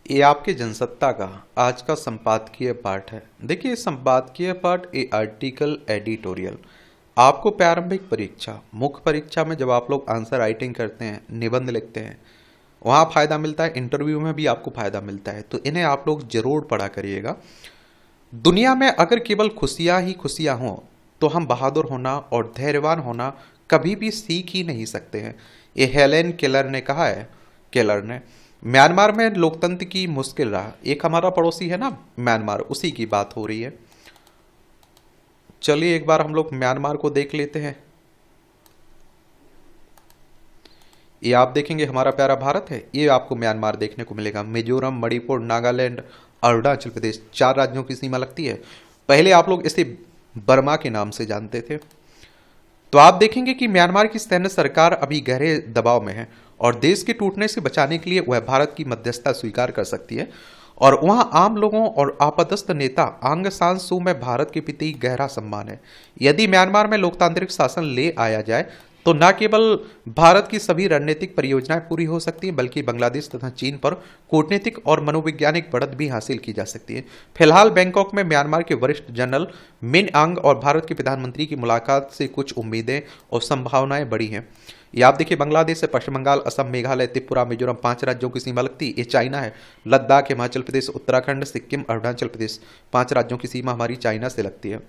ये आपके जनसत्ता का आज का संपादकीय पाठ है। देखिए, संपादकीय पाठ ए आर्टिकल एडिटोरियल आपको प्रारंभिक परीक्षा, मुख्य परीक्षा में जब आप लोग आंसर राइटिंग करते हैं, निबंध लिखते हैं, वहाँ फ़ायदा मिलता है। इंटरव्यू में भी आपको फ़ायदा मिलता है, तो इन्हें आप लोग जरूर पढ़ा करिएगा। दुनिया में अगर केवल खुशियाँ ही खुशियाँ हों तो हम बहादुर होना और धैर्यवान होना कभी भी सीख ही नहीं सकते हैं। ये हेलेन केलर ने कहा है। केलर ने म्यांमार में लोकतंत्र की मुश्किल राह, एक हमारा पड़ोसी है ना म्यांमार, उसी की बात हो रही है। चलिए एक बार हम लोग म्यांमार को देख लेते हैं। ये आप देखेंगे हमारा प्यारा भारत है, ये आपको म्यांमार देखने को मिलेगा। मिजोरम, मणिपुर, नागालैंड, अरुणाचल प्रदेश, 4 राज्यों की सीमा लगती है। पहले आप लोग इसे बर्मा के नाम से जानते थे। तो आप देखेंगे कि म्यांमार की सैन्य सरकार अभी गहरे दबाव में है और देश के टूटने से बचाने के लिए वह भारत की मध्यस्थता स्वीकार कर सकती है। और वहां आम लोगों और आपातस्थ नेता आंग सान सू में भारत के प्रति गहरा सम्मान है। यदि म्यांमार में लोकतांत्रिक शासन ले आया जाए तो न केवल भारत की सभी रणनीतिक परियोजनाएं पूरी हो सकती हैं, बल्कि बांग्लादेश तथा चीन पर कूटनीतिक और मनोवैज्ञानिक बढ़त भी हासिल की जा सकती है। फिलहाल बैंकॉक में म्यांमार के वरिष्ठ जनरल मिन आंग और भारत के प्रधानमंत्री की मुलाकात से कुछ उम्मीदें और संभावनाएं बढ़ी हैं। ये आप देखिए, बांग्लादेश से पश्चिम बंगाल, असम, मेघालय, त्रिपुरा, मिजोरम 5 राज्यों की सीमा लगती है। ये चाइना है। लद्दाख, हिमाचल प्रदेश, उत्तराखंड, सिक्किम, अरुणाचल प्रदेश 5 राज्यों की सीमा हमारी चाइना से लगती है।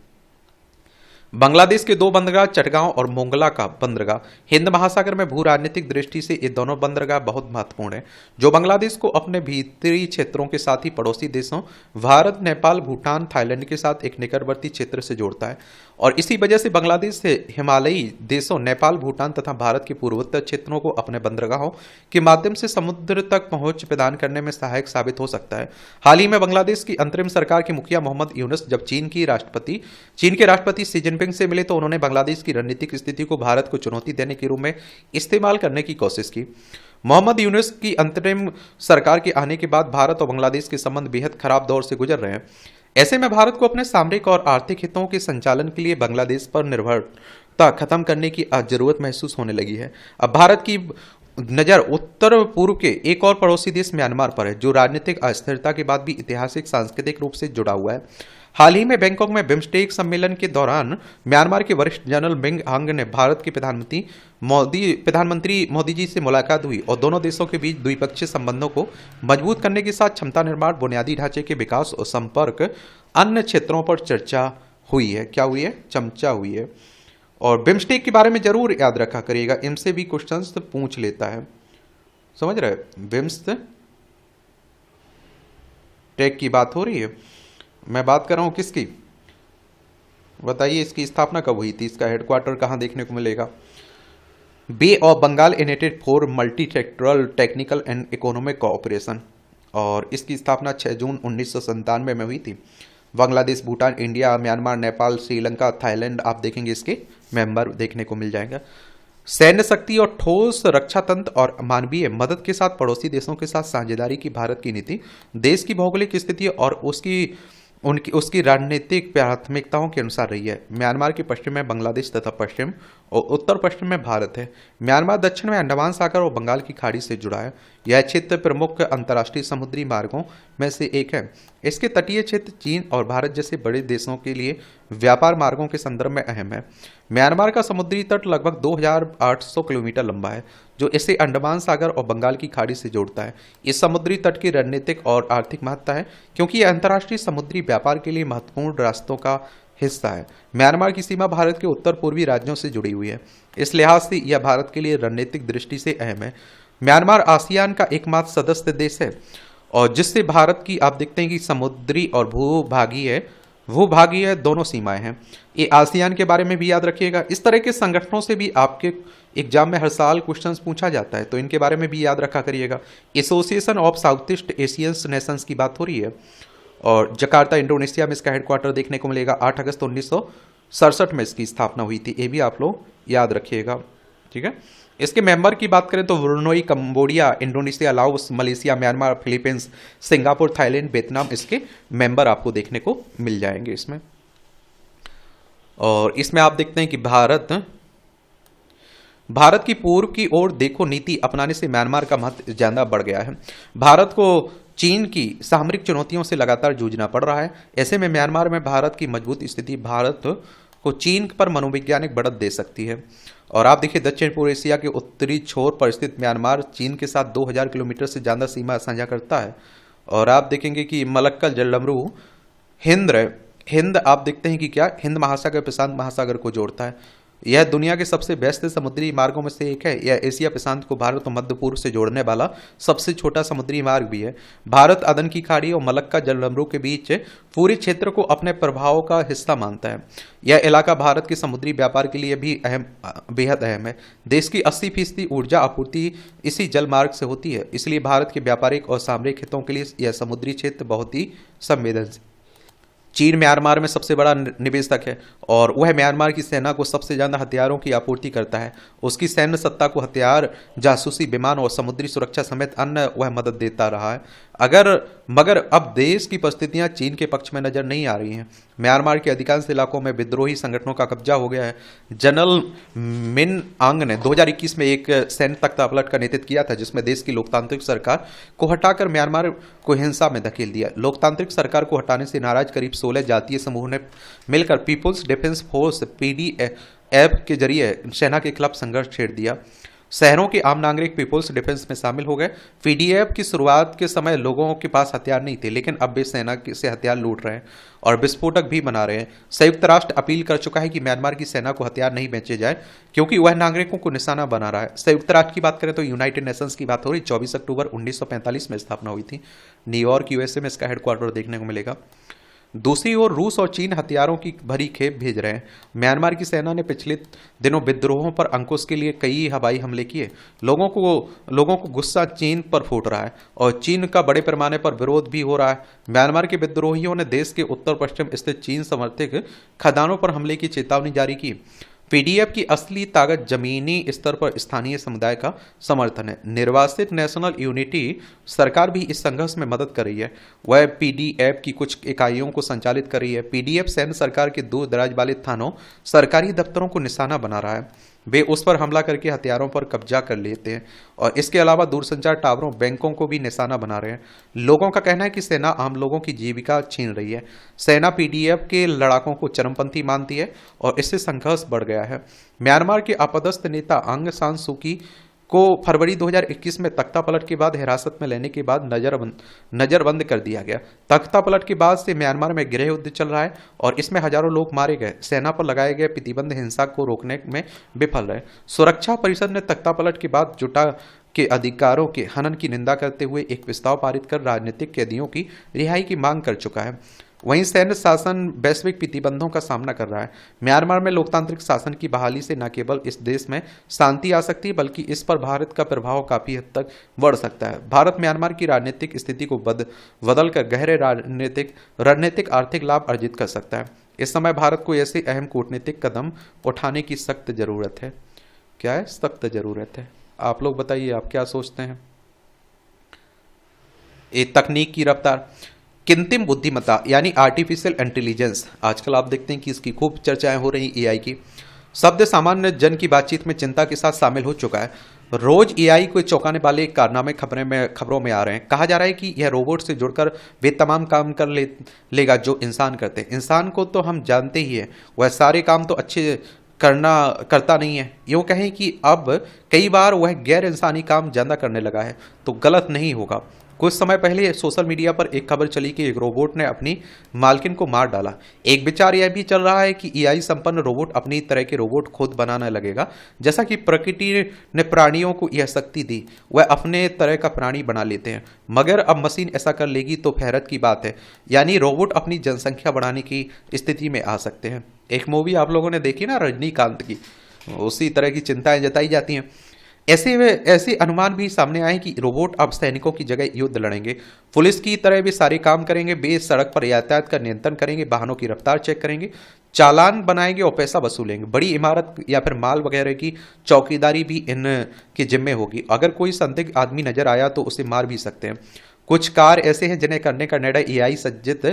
बांग्लादेश के 2 बंदरगाह, चटगांव और मोंगला का बंदरगाह, हिंद महासागर में भू राजनीतिक दृष्टि से ये दोनों बंदरगाह बहुत महत्वपूर्ण है, जो बांग्लादेश को अपने भीतरी क्षेत्रों के साथ ही पड़ोसी देशों भारत, नेपाल, भूटान, थाईलैंड के साथ एक निकटवर्ती क्षेत्र से जोड़ता है। और इसी वजह से बांग्लादेश से हिमालयी देशों नेपाल, भूटान तथा भारत के पूर्वोत्तर क्षेत्रों को अपने बंदरगाहों के माध्यम से समुद्र तक पहुंच प्रदान करने में सहायक साबित हो सकता है। हाल ही में बांग्लादेश की अंतरिम सरकार के मुखिया मोहम्मद यूनुस जब चीन के राष्ट्रपति शी जिनपिंग से मिले तो उन्होंने बांग्लादेश की रणनीतिक स्थिति को भारत को चुनौती देने के रूप में इस्तेमाल करने की कोशिश की। मोहम्मद यूनुस की अंतरिम सरकार के आने के बाद भारत और बांग्लादेश के संबंध बेहद खराब दौर से गुजर रहे हैं। ऐसे में भारत को अपने सामरिक और आर्थिक हितों के संचालन के लिए बांग्लादेश पर निर्भरता खत्म करने की जरूरत महसूस होने लगी है। अब भारत की नजर उत्तर पूर्व के एक और पड़ोसी देश म्यांमार पर है, जो राजनीतिक अस्थिरता के बाद भी ऐतिहासिक सांस्कृतिक रूप से जुड़ा हुआ है। हाल ही में बैंकॉक में बिम्स्टेक सम्मेलन के दौरान म्यांमार के वरिष्ठ जनरल मिंग आंग ने भारत के प्रधानमंत्री मोदी जी से मुलाकात हुई और दोनों देशों के बीच द्विपक्षीय संबंधों को मजबूत करने के साथ क्षमता निर्माण, बुनियादी ढांचे के विकास और संपर्क अन्य क्षेत्रों पर चर्चा हुई है। क्या हुई है? चर्चा हुई है। और बिम्स्टेक के बारे में जरूर याद रखा करिएगा, इनसे भी क्वेश्चंस पूछ लेता है। समझ रहे? बिम्स्टेक की बात हो रही है। मैं बात कर रहा हूं किसकी? बताइए, इसकी स्थापना कब हुई थी? इसका हेडक्वार्टर कहां देखने को मिलेगा? Bay of Bengal united for multisectoral technical and economic cooperation, और इसकी स्थापना 6 जून 1997 में हुई थी। Bangladesh, Bhutan, India, Myanmar, Nepal, Sri Lanka, Thailand आप देखेंगे इसके मेंबर देखने को मिल जाएगा। सैन्य शक्ति और ठोस रक्षा तंत्र और मानवीय मदद के साथ पड़ोसी देशों के साथ साझेदारी की भारत की नीति देश की भौगोलिक स्थिति और उसकी रणनीतिक प्राथमिकताओं के अनुसार रही है। म्यांमार के पश्चिम में बांग्लादेश तथा पश्चिम और उत्तर पश्चिम में भारत है। म्यांमार दक्षिण में अंडमान सागर और बंगाल की खाड़ी से जुड़ा है। यह क्षेत्र प्रमुख अंतर्राष्ट्रीय समुद्री मार्गों में से एक है। इसके तटीय क्षेत्र चीन और भारत जैसे बड़े देशों के लिए व्यापार मार्गों के संदर्भ में अहम है। म्यांमार का समुद्री तट लगभग 2800 किलोमीटर लंबा है, जो इसे अंडमान सागर और बंगाल की खाड़ी से जोड़ता है। इस समुद्री तट की रणनीतिक और आर्थिक महत्ता है, क्योंकि यह अंतर्राष्ट्रीय समुद्री व्यापार के लिए महत्वपूर्ण रास्तों का हिस्सा है। म्यांमार की सीमा भारत के उत्तर पूर्वी राज्यों से जुड़ी हुई है। इस लिहाज से यह भारत के लिए रणनीतिक दृष्टि से अहम है। म्यांमार आसियान का एकमात्र सदस्य देश है और जिससे भारत की आप देखते हैं कि समुद्री और भूभागीय दोनों सीमाएं हैं। ये आसियान के बारे में भी याद रखिएगा। इस तरह के संगठनों से भी आपके एग्जाम में हर साल क्वेश्चंस पूछा जाता है, तो इनके बारे में भी याद रखा करिएगा। Association of south east Asian Nations की बात हो रही है और जकार्ता, इंडोनेशिया में इसका हेडक्वार्टर देखने को मिलेगा। 8 अगस्त 1967 में इसकी स्थापना हुई थी। ये भी आप लोग याद रखिएगा, ठीक है। इसके मेंबर की बात करें तो Brunei, Cambodia, Indonesia, Laos, Malaysia, Myanmar, Philippines, Singapore, Thailand, Vietnam इसके मेंबर आपको देखने को मिल जाएंगे इसमें। और इसमें आप देखते हैं कि भारत की पूर्व की ओर देखो नीति अपनाने से म्यांमार का महत्व ज्यादा बढ़ गया है। भारत को चीन की सामरिक चुनौतियों से लगातार जूझना पड़ रहा है। ऐसे में म्यांमार में भारत की मजबूत स्थिति भारत को चीन पर मनोवैज्ञानिक बढ़त दे सकती है। और आप देखिए, दक्षिण पूर्व एशिया के उत्तरी छोर पर स्थित म्यांमार चीन के साथ 2000 किलोमीटर से ज़्यादा सीमा साझा करता है। और आप देखेंगे कि मलक्कल जलडमरू हिंद हिंद आप देखते हैं कि क्या हिंद महासागर प्रशांत महासागर को जोड़ता है। यह दुनिया के सबसे व्यस्त समुद्री मार्गों में से एक है। यह एशिया प्रशांत को भारत और मध्य पूर्व से जोड़ने वाला सबसे छोटा समुद्री मार्ग भी है। भारत अदन की खाड़ी और मलक्का जलडमरू के बीच पूरे क्षेत्र को अपने प्रभाव का हिस्सा मानता है। यह इलाका भारत के समुद्री व्यापार के लिए भी बेहद अहम है। देश की 80% ऊर्जा आपूर्ति इसी जल मार्ग से होती है, इसलिए भारत के व्यापारिक और सामरिक हितों के लिए यह समुद्री क्षेत्र बहुत ही संवेदनशील। चीन म्यांमार में सबसे बड़ा निवेशक है और वह म्यांमार की सेना को सबसे ज़्यादा हथियारों की आपूर्ति करता है। उसकी सैन्य सत्ता को हथियार, जासूसी विमान और समुद्री सुरक्षा समेत अन्य वह मदद देता रहा है। मगर अब देश की परिस्थितियां चीन के पक्ष में नजर नहीं आ रही हैं। म्यांमार के अधिकांश इलाकों में विद्रोही संगठनों का कब्जा हो गया है। जनरल मिन आंग ने 2021 में एक सैन्य तख्तापलट का नेतृत्व किया था, जिसमें देश की लोकतांत्रिक सरकार को हटाकर म्यांमार को हिंसा में धकेल दिया। लोकतांत्रिक सरकार को हटाने से नाराज करीब 16 जातीय समूह ने मिलकर पीपुल्स डिफेंस फोर्स पीडीएफ के जरिए सेना के खिलाफ संघर्ष छेड़ दिया। शहरों के आम नागरिक पीपुल्स डिफेंस में शामिल हो गए। पीडीएफ की शुरुआत के समय लोगों के पास हथियार नहीं थे, लेकिन अब वे सेना से हथियार लूट रहे हैं और विस्फोटक भी बना रहे हैं। संयुक्त राष्ट्र अपील कर चुका है कि म्यांमार की सेना को हथियार नहीं बेचे जाए, क्योंकि वह नागरिकों को निशाना बना रहा है। संयुक्त राष्ट्र की बात करें तो यूनाइटेड नेशंस की बात हो रही। 24 अक्टूबर 1945 में स्थापना हुई थी। न्यूयॉर्क यूएसए में इसका हेडक्वार्टर देखने को मिलेगा। दूसरी ओर रूस और चीन हथियारों की भरी खेप भेज रहे हैं। म्यांमार की सेना ने पिछले दिनों विद्रोहों पर अंकुश के लिए कई हवाई हमले किए। लोगों को गुस्सा चीन पर फूट रहा है और चीन का बड़े पैमाने पर विरोध भी हो रहा है। म्यांमार के विद्रोहियों ने देश के उत्तर पश्चिम स्थित चीन समर्थित खदानों पर हमले की चेतावनी जारी की। पीडीएफ की असली ताकत जमीनी स्तर पर स्थानीय समुदाय का समर्थन है। निर्वासित नेशनल यूनिटी सरकार भी इस संघर्ष में मदद कर रही है। वह पीडीएफ की कुछ इकाइयों को संचालित कर रही है। पीडीएफ सैन्य सरकार के दूर दराज वाले थानों, सरकारी दफ्तरों को निशाना बना रहा है। वे उस पर हमला करके हथियारों पर कब्जा कर लेते हैं और इसके अलावा दूरसंचार टावरों, बैंकों को भी निशाना बना रहे हैं। लोगों का कहना है कि सेना आम लोगों की जीविका छीन रही है। सेना पीडीएफ के लड़ाकों को चरमपंथी मानती है और इससे संघर्ष बढ़ गया है। म्यांमार के अपदस्थ नेता आंग सान सू की को फरवरी 2021 में तख्तापलट के बाद हिरासत में लेने के बाद नजरबंद कर दिया गया। तख्तापलट के बाद से म्यांमार में गृह युद्ध चल रहा है और इसमें हजारों लोग मारे गए। सेना पर लगाए गए प्रतिबंध हिंसा को रोकने में विफल रहे। सुरक्षा परिषद ने तख्तापलट के बाद जुटा के अधिकारों के हनन की निंदा करते हुए एक प्रस्ताव पारित कर राजनीतिक कैदियों की रिहाई की मांग कर चुका है। वहीं सैन्य शासन वैश्विक प्रतिबंधों का सामना कर रहा है। म्यांमार में लोकतांत्रिक शासन की बहाली से न केवल इस देश में शांति आ सकती है, बल्कि इस पर भारत का प्रभाव काफी हद तक बढ़ सकता है। भारत म्यांमार की राजनीतिक स्थिति को बदल कर गहरे रणनीतिक आर्थिक लाभ अर्जित कर सकता है। इस समय भारत को ऐसे अहम कूटनीतिक कदम उठाने की सख्त जरूरत है। क्या है? सख्त जरूरत है। आप लोग बताइए, आप क्या सोचते हैं? ये तकनीक की रफ्तार, कृत्रिम बुद्धिमत्ता यानी आर्टिफिशियल इंटेलिजेंस, आजकल आप देखते हैं कि इसकी खूब चर्चाएं हो रही। एआई की शब्द सामान्य जन की बातचीत में चिंता के साथ शामिल हो चुका है। रोज एआई को चौंकाने वाले कारनामे खबरों में आ रहे हैं। कहा जा रहा है कि यह रोबोट से जुड़कर वे तमाम काम कर लेगा जो इंसान करते हैं। इंसान को तो हम जानते ही है, वह सारे काम तो अच्छे करता नहीं है। यूँ कहें कि अब कई बार वह गैर इंसानी काम ज़्यादा करने लगा है तो गलत नहीं होगा। कुछ समय पहले सोशल मीडिया पर एक खबर चली कि एक रोबोट ने अपनी मालकिन को मार डाला। एक विचार यह भी चल रहा है कि एआई संपन्न रोबोट अपनी तरह के रोबोट खुद बनाने लगेगा। जैसा कि प्रकृति ने प्राणियों को यह शक्ति दी, वह अपने तरह का प्राणी बना लेते हैं, मगर अब मशीन ऐसा कर लेगी तो हैरत की बात है। यानी रोबोट अपनी जनसंख्या बढ़ाने की स्थिति में आ सकते हैं। एक मूवी आप लोगों ने देखी ना, रजनीकांत की, उसी तरह की चिंताएं जताई जाती हैं। ऐसे अनुमान भी सामने आए कि रोबोट अब सैनिकों की जगह युद्ध लड़ेंगे। पुलिस की तरह भी सारे काम करेंगे। वे सड़क पर यातायात का नियंत्रण करेंगे, वाहनों की रफ्तार चेक करेंगे, चालान बनाएंगे और पैसा वसूलेंगे। बड़ी इमारत या फिर माल वगैरह की चौकीदारी भी इनके जिम्मे होगी। अगर कोई संदिग्ध आदमी नजर आया तो उसे मार भी सकते हैं। कुछ कार ऐसे हैं जिन्हें करने का निर्णय एआई सज्जित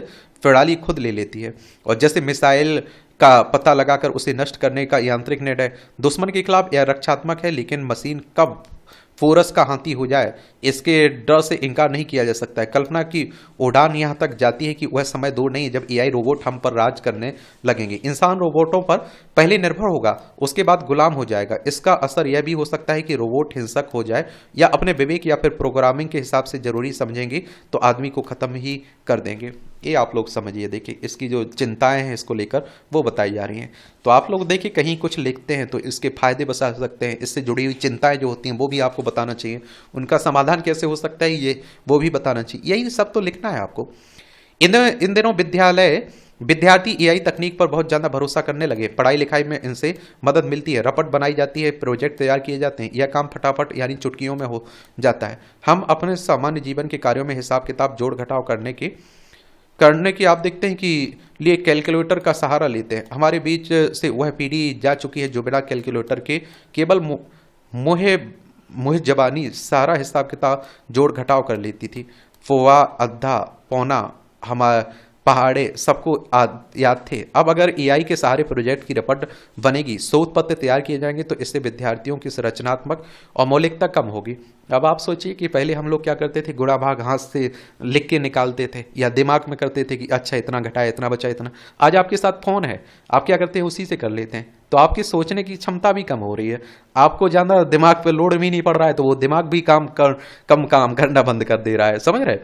प्रणाली खुद ले लेती है, और जैसे मिसाइल का पता लगाकर उसे नष्ट करने का यांत्रिक निर्णय दुश्मन के खिलाफ यह रक्षात्मक है, लेकिन मशीन कब फोरस का हाथी हो जाए, इसके डर से इनकार नहीं किया जा सकता है। कल्पना की उड़ान यहाँ तक जाती है कि वह समय दूर नहीं है जब एआई रोबोट हम पर राज करने लगेंगे। इंसान रोबोटों पर पहले निर्भर होगा, उसके बाद गुलाम हो जाएगा। इसका असर यह भी हो सकता है कि रोबोट हिंसक हो जाए या अपने विवेक या फिर प्रोग्रामिंग के हिसाब से जरूरी समझेंगे तो आदमी को खत्म ही कर देंगे। ये आप लोग समझिए, देखिए इसकी जो चिंताएं हैं इसको लेकर वो बताई जा रही हैं। तो आप लोग देखिए कहीं कुछ लिखते हैं तो इसके फायदे बता सकते हैं, इससे जुड़ी हुई चिंताएं जो होती हैं वो भी आपको बताना चाहिए, उनका समाधान कैसे हो सकता है ये वो भी बताना चाहिए। यही सब तो लिखना है आपको। इन दिनों विद्यार्थी एआई तकनीक पर बहुत ज़्यादा भरोसा करने लगे। पढ़ाई लिखाई में इनसे मदद मिलती है, रपट बनाई जाती है, प्रोजेक्ट तैयार किए जाते हैं, यह काम फटाफट यानी चुटकियों में हो जाता है। हम अपने सामान्य जीवन के कार्यों में हिसाब किताब जोड़ घटाव करने की आप देखते हैं कि लिए कैलकुलेटर का सहारा लेते हैं। हमारे बीच से वह पीढ़ी जा चुकी है जो बिना कैलकुलेटर के केवल मुहे मुहे जबानी सारा हिसाब किताब जोड़ घटाव कर लेती थी। फुआ, अद्धा, पौना, हमारे पहाड़े सबको याद थे। अब अगर एआई के सहारे प्रोजेक्ट की रपट बनेगी, शोध पत्र तैयार किए जाएंगे तो इससे विद्यार्थियों की रचनात्मक और मौलिकता कम होगी। अब आप सोचिए कि पहले हम लोग क्या करते थे, गुणा भाग हाथ से लिख के निकालते थे या दिमाग में करते थे कि अच्छा इतना घटाया, इतना बचा, इतना। आज आपके साथ फोन है, आप क्या करते हैं उसी से कर लेते हैं। तो आपकी सोचने की क्षमता भी कम हो रही है, आपको ज़्यादा दिमाग पे लोड भी नहीं पड़ रहा है, तो वो दिमाग भी कम काम करना बंद कर दे रहा है। समझ रहे?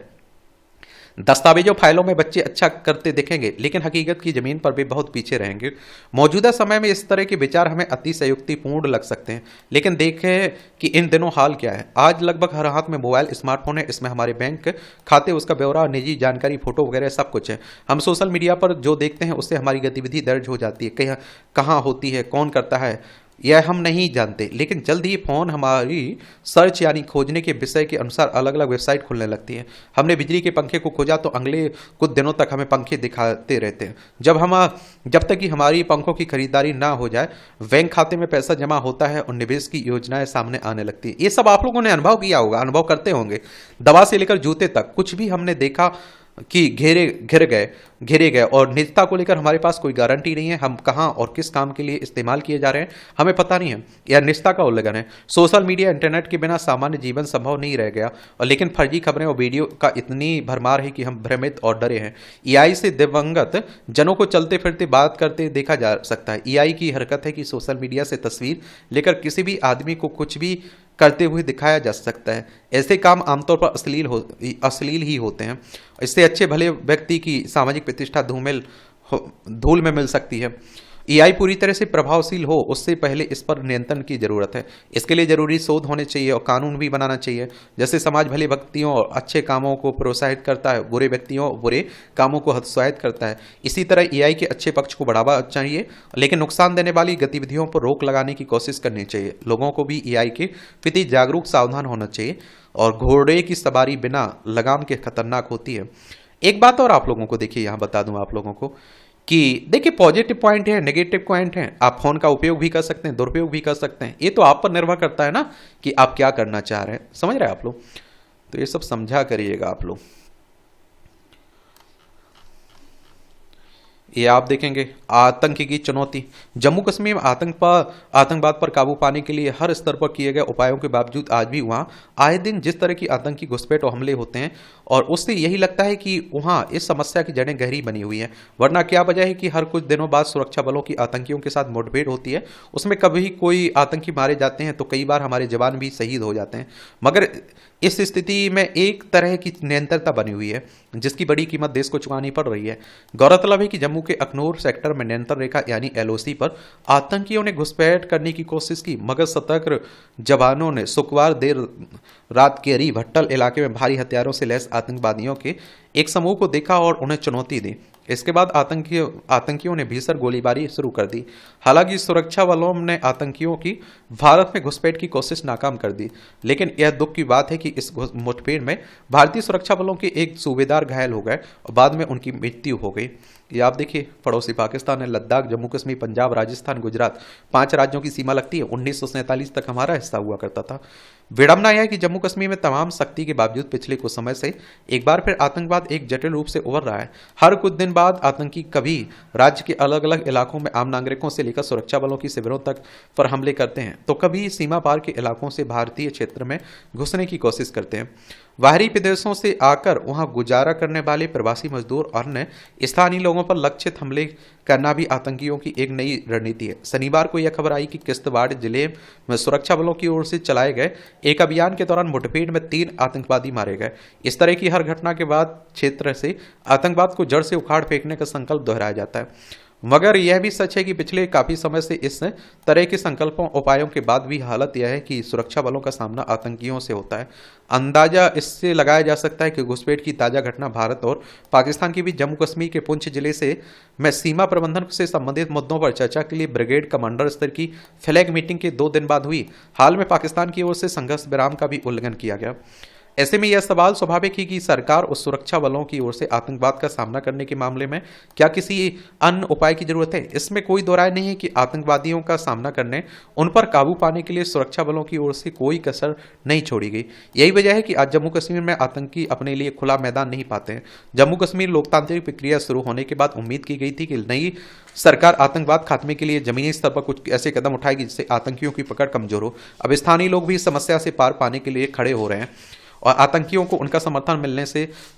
दस्तावेजों फाइलों में बच्चे अच्छा करते दिखेंगे लेकिन हकीकत की जमीन पर भी बहुत पीछे रहेंगे। मौजूदा समय में इस तरह के विचार हमें अतिशयोक्तिपूर्ण लग सकते हैं, लेकिन देखें कि इन दिनों हाल क्या है। आज लगभग हर हाथ में मोबाइल, स्मार्टफोन है, इसमें हमारे बैंक खाते, उसका ब्यौरा, निजी जानकारी, फोटो वगैरह सब कुछ है। हम सोशल मीडिया पर जो देखते हैं उससे हमारी गतिविधि दर्ज हो जाती है, कहाँ होती है, कौन करता है, यह हम नहीं जानते, लेकिन जल्द ही फोन हमारी सर्च यानी खोजने के विषय के अनुसार अलग अलग वेबसाइट खुलने लगती है। हमने बिजली के पंखे को खोजा तो अगले कुछ दिनों तक हमें पंखे दिखाते रहते हैं। जब तक कि हमारी पंखों की खरीदारी ना हो जाए, बैंक खाते में पैसा जमा होता है और निवेश की योजनाएं सामने आने लगती है। ये सब आप लोगों ने अनुभव किया होगा, अनुभव करते होंगे। दवा से लेकर जूते तक कुछ भी हमने देखा कि घेरे गए और निजता को लेकर हमारे पास कोई गारंटी नहीं है। हम कहां और किस काम के लिए इस्तेमाल किए जा रहे हैं हमें पता नहीं है, या निजता का उल्लंघन है। सोशल मीडिया, इंटरनेट के बिना सामान्य जीवन संभव नहीं रह गया, और लेकिन फर्जी खबरें और वीडियो का इतनी भरमार है कि हम भ्रमित और डरे हैं। एआई से दिवंगत जनों को चलते फिरते बात करते देखा जा सकता है। एआई की हरकत है कि सोशल मीडिया से तस्वीर लेकर किसी भी आदमी को कुछ भी करते हुए दिखाया जा सकता है। ऐसे काम आमतौर पर अश्लील ही होते हैं। इससे अच्छे भले व्यक्ति की सामाजिक प्रतिष्ठा धूल में मिल सकती है। एआई पूरी तरह से प्रभावशील हो उससे पहले इस पर नियंत्रण की जरूरत है। इसके लिए जरूरी शोध होने चाहिए और कानून भी बनाना चाहिए। जैसे समाज भले व्यक्तियों और अच्छे कामों को प्रोत्साहित करता है, बुरे व्यक्तियों और बुरे कामों को हतोत्साहित करता है। इसी तरह एआई के अच्छे पक्ष को बढ़ावा चाहिए, लेकिन नुकसान देने वाली गतिविधियों पर रोक लगाने की कोशिश करनी चाहिए। लोगों को भी एआई के प्रति जागरूक सावधान होना चाहिए, और घोड़े की सवारी बिना लगाम के खतरनाक होती है। एक बात और आप लोगों को देखिए, यहाँ बता दूं आप लोगों को कि देखिए पॉजिटिव पॉइंट है, नेगेटिव पॉइंट है। आप फोन का उपयोग भी कर सकते हैं, दुरुपयोग भी कर सकते हैं। ये तो आप पर निर्भर करता है ना कि आप क्या करना चाह रहे हैं। समझ रहे हैं आप लोग? तो ये सब समझा करिएगा आप लोग। ये आप देखेंगे आतंक की चुनौती। जम्मू कश्मीर में आतंकवाद पर काबू पाने के लिए हर स्तर पर किए गए उपायों के बावजूद आज भी वहां आए दिन जिस तरह की आतंकी घुसपैठ और हमले होते हैं, और उससे यही लगता है कि वहां इस समस्या की जड़ें गहरी बनी हुई हैं। वरना क्या वजह है कि हर कुछ दिनों बाद सुरक्षा बलों की आतंकियों के साथ मुठभेड़ होती है, उसमें कभी कोई आतंकी मारे जाते हैं तो कई बार हमारे जवान भी शहीद हो जाते हैं। मगर इस स्थिति में एक तरह की निरंतरता बनी हुई है जिसकी बड़ी कीमत देश को चुकानी पड़ रही है। गौरतलब है कि जम्मू के अखनूर सेक्टर में नियंत्रण रेखा यानी एलओसी पर आतंकियों ने घुसपैठ करने की कोशिश की, मगर सतर्क जवानों ने शुक्रवार देर रात केरी भट्टल इलाके में भारी हथियारों से लैस आतंकवादियों के एक समूह को देखा और उन्हें चुनौती दी। इसके बाद आतंकियों ने भीषण गोलीबारी शुरू कर दी। हालांकि सुरक्षा बलों ने आतंकियों की भारत में घुसपैठ की कोशिश नाकाम कर दी, लेकिन यह दुख की बात है कि इस मुठभेड़ में भारतीय सुरक्षा बलों के एक सूबेदार घायल हो गए और बाद में उनकी मृत्यु हो गई। ये आप देखिए, पड़ोसी पाकिस्तान है, लद्दाख, जम्मू कश्मीर, पंजाब, राजस्थान, गुजरात, 5 राज्यों की सीमा लगती है। 1947 तक हमारा हिस्सा हुआ करता था। विडंबना यह है कि जम्मू कश्मीर में तमाम सख्ती के बावजूद पिछले कुछ समय से एक बार फिर आतंकवाद एक जटिल रूप से उभर रहा है। हर कुछ दिन बाद आतंकी कभी राज्य के अलग अलग इलाकों में आम नागरिकों से लेकर सुरक्षा बलों की शिविरों तक पर हमले करते हैं, तो कभी सीमा पार के इलाकों से भारतीय क्षेत्र में घुसने की कोशिश करते हैं। बाहरी प्रदेशों से आकर वहां गुजारा करने वाले प्रवासी मजदूर और अन्य स्थानीय लोगों पर लक्षित हमले करना भी आतंकियों की एक नई रणनीति है। शनिवार को यह खबर आई कि किश्तवाड़ जिले में सुरक्षा बलों की ओर से चलाए गए एक अभियान के दौरान मुठभेड़ में 3 आतंकवादी मारे गए। इस तरह की हर घटना के बाद क्षेत्र से आतंकवाद को जड़ से उखाड़ फेंकने का संकल्प दोहराया जाता है। मगर यह भी सच है कि पिछले काफी समय से इस तरह के संकल्पों उपायों के बाद भी हालत यह है कि सुरक्षा बलों का सामना आतंकियों से होता है। अंदाजा इससे लगाया जा सकता है कि घुसपैठ की ताजा घटना भारत और पाकिस्तान के बीच जम्मू कश्मीर के पुंछ जिले से में सीमा प्रबंधन से संबंधित मुद्दों पर चर्चा के लिए ब्रिगेड कमांडर स्तर की फ्लैग मीटिंग के 2 दिन बाद हुई। हाल में पाकिस्तान की ओर से संघर्ष विराम का भी उल्लंघन किया गया। ऐसे में यह सवाल स्वाभाविक है कि सरकार और सुरक्षा बलों की ओर से आतंकवाद का सामना करने के मामले में क्या किसी अन्य उपाय की जरूरत है। इसमें कोई दो राय नहीं है कि आतंकवादियों का सामना करने, उन पर काबू पाने के लिए सुरक्षा बलों की ओर से कोई कसर नहीं छोड़ी गई। यही वजह है कि आज जम्मू कश्मीर में आतंकी अपने लिए खुला मैदान नहीं पाते हैं। जम्मू कश्मीर लोकतांत्रिक प्रक्रिया शुरू होने के बाद उम्मीद की गई थी कि नई सरकार आतंकवाद खात्मे के लिए जमीनी स्तर पर कुछ ऐसे कदम उठाएगी जिससे आतंकियों की पकड़ कमजोर हो। अब स्थानीय लोग भी इस समस्या से पार पाने के लिए खड़े हो रहे हैं और आतंकियों को उनका समर्थन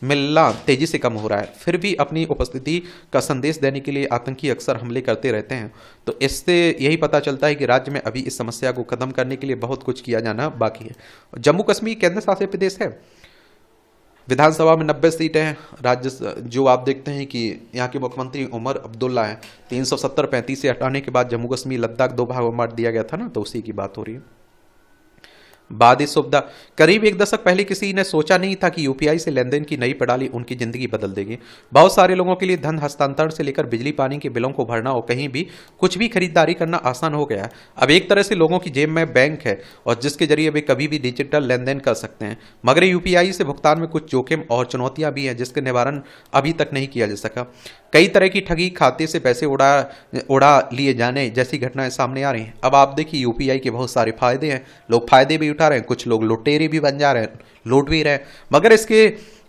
मिलना तेजी से कम हो रहा है। फिर भी अपनी उपस्थिति का संदेश देने के लिए आतंकी अक्सर हमले करते रहते हैं। तो इससे यही पता चलता है कि राज्य में अभी इस समस्या को खत्म करने के लिए बहुत कुछ किया जाना बाकी है। जम्मू कश्मीर केंद्र शासित प्रदेश है। विधानसभा में 90 सीटें हैं। राज्य जो आप देखते हैं कि यहाँ के मुख्यमंत्री उमर अब्दुल्ला हैं। 370-35 से हटाने के बाद जम्मू कश्मीर लद्दाख 2 भागों में बांट दिया गया था ना, तो उसी की बात हो रही है। बादी सुविधा। करीब 1 दशक पहले किसी ने सोचा नहीं था कि यूपीआई से लेनदेन की नई प्रणाली उनकी जिंदगी बदल देगी। बहुत सारे लोगों के लिए धन हस्तांतरण से लेकर बिजली पानी के बिलों को भरना और कहीं भी कुछ भी खरीदारी करना आसान हो गया। अब एक तरह से लोगों की जेब में बैंक है और जिसके जरिए वे कभी भी डिजिटल लेनदेन कर सकते हैं। मगर यूपीआई से भुगतान में कुछ जोखिम और चुनौतियां भी हैं जिसके निवारण अभी तक नहीं किया जा सका। कई तरह की ठगी, खाते से पैसे उड़ा लिए जाने जैसी घटनाएं सामने आ रही हैं। अब आप देखिए यूपीआई के बहुत सारे फायदे हैं, लोग फायदे भी उठा रहे हैं, कुछ लोग लुटेरे भी बन जा रहे हैं, लूट भी रहे हैं। मगर इसके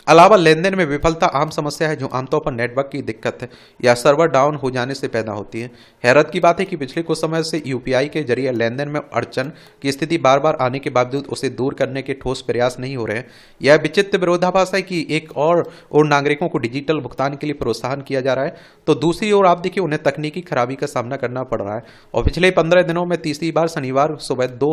अलावा लेनदेन में विफलता आम समस्या है जो आमतौर पर नेटवर्क की दिक्कत है या सर्वर डाउन हो जाने से पैदा होती है। हैरत की बात है कि पिछले कुछ समय से यूपीआई के जरिए लेनदेन में अड़चन की स्थिति बार बार आने के बावजूद उसे दूर करने के ठोस प्रयास नहीं हो रहे हैं। यह विचित्र विरोधाभास है कि एक और नागरिकों को डिजिटल भुगतान के लिए प्रोत्साहन किया जा रहा है, तो दूसरी ओर आप देखिए उन्हें तकनीकी खराबी का सामना करना पड़ रहा है। और पिछले 15 दिनों में तीसरी बार शनिवार सुबह 2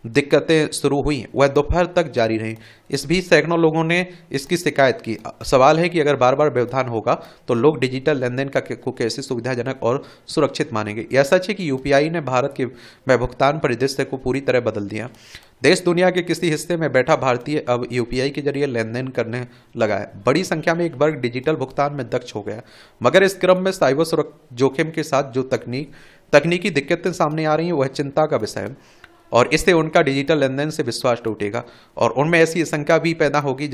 दिक्कतें शुरू हुई, वह दोपहर तक जारी रही। इस बीच सैकड़ों लोगों ने इसकी शिकायत की। सवाल है कि अगर बार बार व्यवधान होगा तो लोग डिजिटल लेनदेन को कैसे सुविधाजनक और सुरक्षित मानेंगे। यह सच है कि यूपीआई ने भारत के भुगतान परिदृश्य को पूरी तरह बदल दिया। देश दुनिया के किसी हिस्से में बैठा भारतीय अब यूपीआई के जरिए लेनदेन करने लगा है। बड़ी संख्या में एक वर्ग डिजिटल भुगतान में दक्ष हो गया। मगर इस क्रम में साइबर सुरक्षा जोखिम के साथ जो तकनीकी दिक्कतें सामने आ रही हैं वह चिंता का विषय है और इससे उनका डिजिटल लेनदेन से विश्वास टूटेगा और उनमें ऐसी आशंका भी पैदा होगी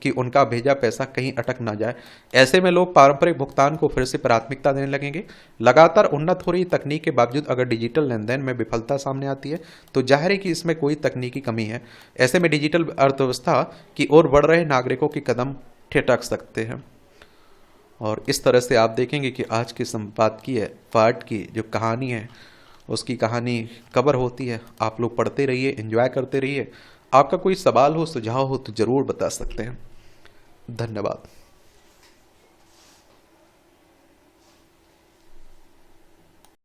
कि उनका भेजा पैसा कहीं अटक ना जाए। ऐसे में लोग पारंपरिक भुगतान को फिर से प्राथमिकता देने लगेंगे। लगातार उन्नत हो रही तकनीक के बावजूद अगर डिजिटल लेनदेन में विफलता सामने आती है तो जाहिर है कि इसमें कोई तकनीकी कमी है। ऐसे में डिजिटल अर्थव्यवस्था की ओर बढ़ रहे नागरिकों के कदम ठिठक सकते हैं। और इस तरह से आप देखेंगे कि आज की संपादकीय पाठ की जो कहानी है उसकी कहानी कवर होती है। आप लोग पढ़ते रहिए, एंजॉय करते रहिए। आपका कोई सवाल हो, सुझाव हो तो ज़रूर बता सकते हैं। धन्यवाद।